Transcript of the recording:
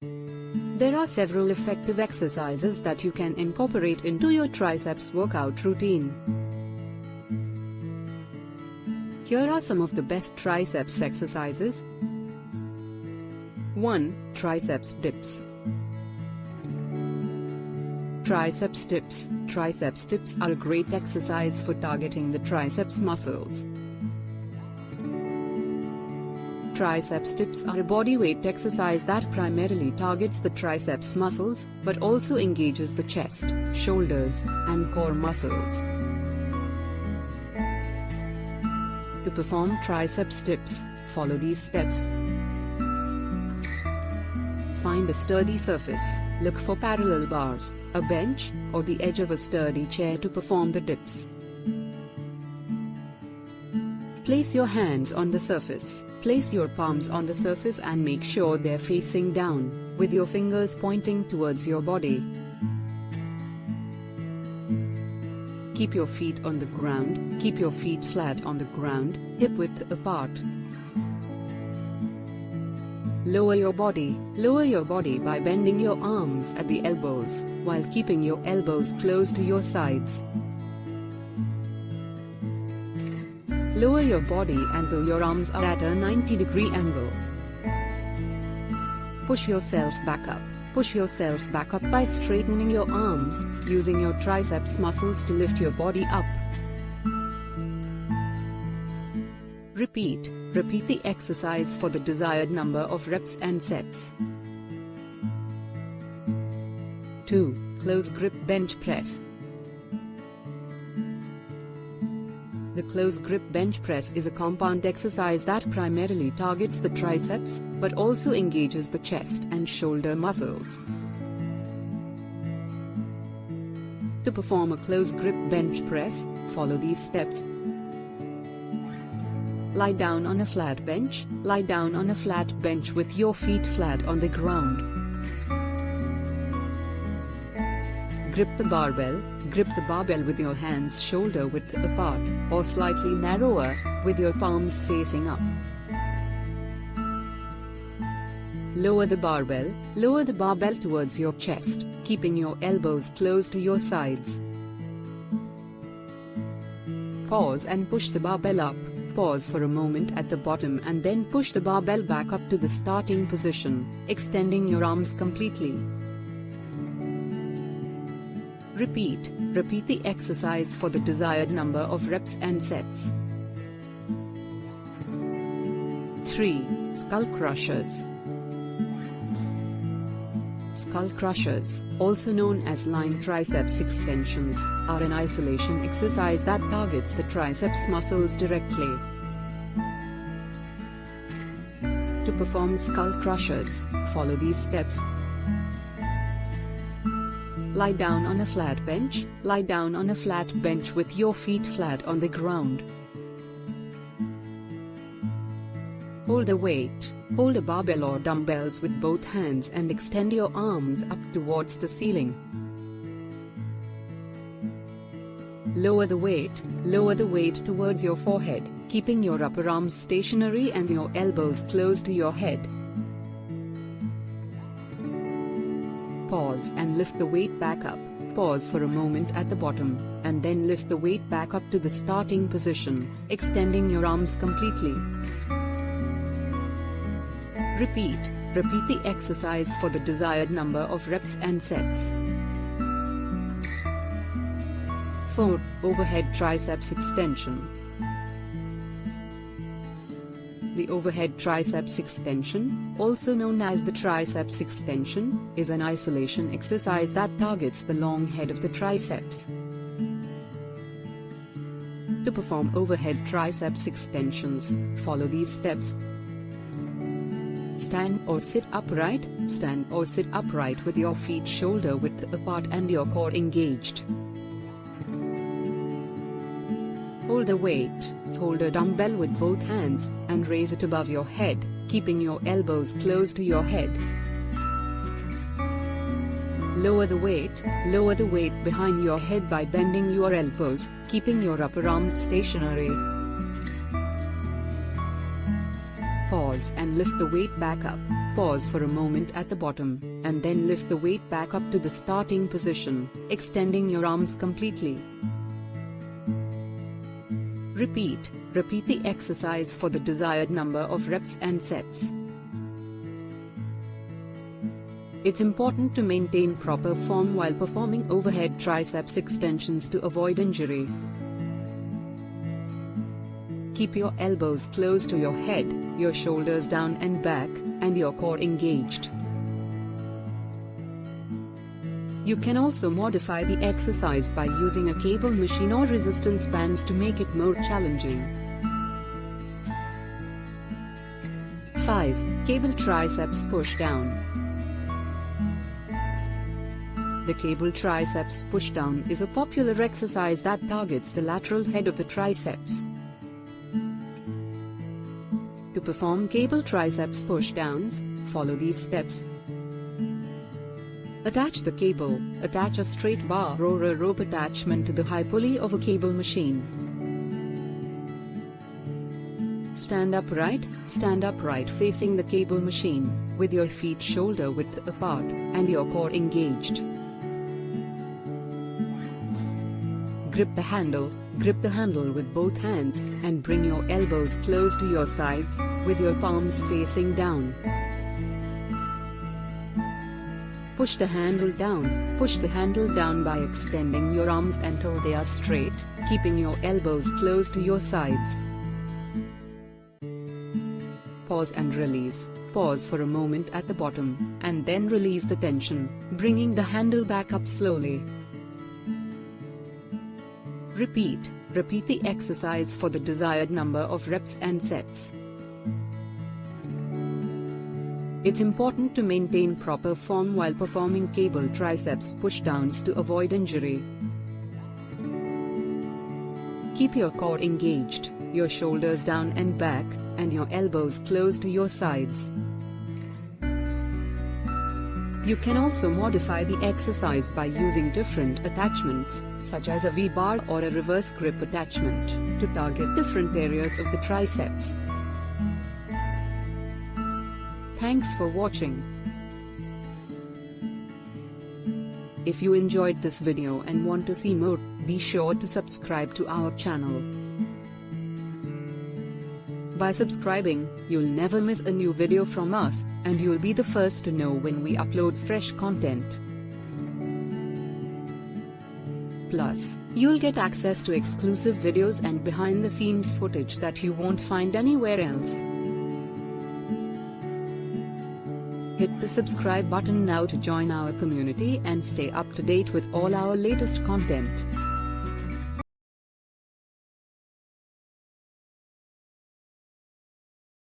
There are several effective exercises that you can incorporate into your triceps workout routine. Here are some of the best triceps exercises. 1. Triceps dips. Triceps dips. Triceps dips are a great exercise for targeting the triceps muscles. Triceps dips are a bodyweight exercise that primarily targets the triceps muscles, but also engages the chest, shoulders, and core muscles. To perform triceps dips, follow these steps. Find a sturdy surface, look for parallel bars, a bench, or the edge of a sturdy chair to perform the dips. Place your hands on the surface. Place your palms on the surface and make sure they're facing down, with your fingers pointing towards your body. Keep your feet on the ground. Keep your feet flat on the ground, hip width apart. Lower your body. Lower your body by bending your arms at the elbows, while keeping your elbows close to your sides. Lower your body until your arms are at a 90-degree angle. Push yourself back up. Push yourself back up by straightening your arms, using your triceps muscles to lift your body up. Repeat the exercise for the desired number of reps and sets. 2. Close grip bench press. The close grip bench press is a compound exercise that primarily targets the triceps, but also engages the chest and shoulder muscles. To perform a close grip bench press, follow these steps. Lie down on a flat bench. Lie down on a flat bench with your feet flat on the ground. Grip the barbell. Grip the barbell with your hands shoulder width apart, or slightly narrower, with your palms facing up. Lower the barbell. Lower the barbell towards your chest, keeping your elbows close to your sides. Pause and push the barbell up. Pause for a moment at the bottom and then push the barbell back up to the starting position, extending your arms completely. Repeat the exercise for the desired number of reps and sets. 3. Skull crushers. Skull crushers, also known as line triceps extensions, are an isolation exercise that targets the triceps muscles directly. To perform skull crushers, follow these steps. Lie down on a flat bench. Lie down on a flat bench with your feet flat on the ground. Hold a weight. Hold a barbell or dumbbells with both hands and extend your arms up towards the ceiling. Lower the weight. Lower the weight towards your forehead, keeping your upper arms stationary and your elbows close to your head. Pause and lift the weight back up. Pause for a moment at the bottom, and then lift the weight back up to the starting position, extending your arms completely. Repeat the exercise for the desired number of reps and sets. 4. Overhead triceps extension. The overhead triceps extension, also known as the triceps extension, is an isolation exercise that targets the long head of the triceps. To perform overhead triceps extensions, follow these steps. Stand or sit upright. Stand or sit upright with your feet shoulder width apart and your core engaged. Hold the weight. Hold a dumbbell with both hands, and raise it above your head, keeping your elbows close to your head. Lower the weight. Lower the weight behind your head by bending your elbows, keeping your upper arms stationary. Pause Pause and lift the weight back up. Pause for a moment at the bottom, and then lift the weight back up to the starting position, extending your arms completely. Repeat the exercise for the desired number of reps and sets. It's important to maintain proper form while performing overhead triceps extensions to avoid injury. Keep your elbows close to your head, your shoulders down and back, and your core engaged. You can also modify the exercise by using a cable machine or resistance bands to make it more challenging. 5. Cable triceps pushdown. The cable triceps pushdown is a popular exercise that targets the lateral head of the triceps. To perform cable triceps pushdowns, follow these steps. Attach the cable. Attach a straight bar or a rope attachment to the high pulley of a cable machine. Stand upright facing the cable machine, with your feet shoulder width apart, and your core engaged. Grip the handle with both hands, and bring your elbows close to your sides, with your palms facing down. Push the handle down by extending your arms until they are straight, keeping your elbows close to your sides. Pause and release. Pause for a moment at the bottom, and then release the tension, bringing the handle back up slowly. Repeat the exercise for the desired number of reps and sets. It's important to maintain proper form while performing cable triceps pushdowns to avoid injury. Keep your core engaged, your shoulders down and back, and your elbows close to your sides. You can also modify the exercise by using different attachments, such as a V-bar or a reverse grip attachment, to target different areas of the triceps. Thanks for watching. If you enjoyed this video and want to see more, be sure to subscribe to our channel. By subscribing, you'll never miss a new video from us, and you'll be the first to know when we upload fresh content. Plus, you'll get access to exclusive videos and behind-the-scenes footage that you won't find anywhere else. Hit the subscribe button now to join our community and stay up to date with all our latest content.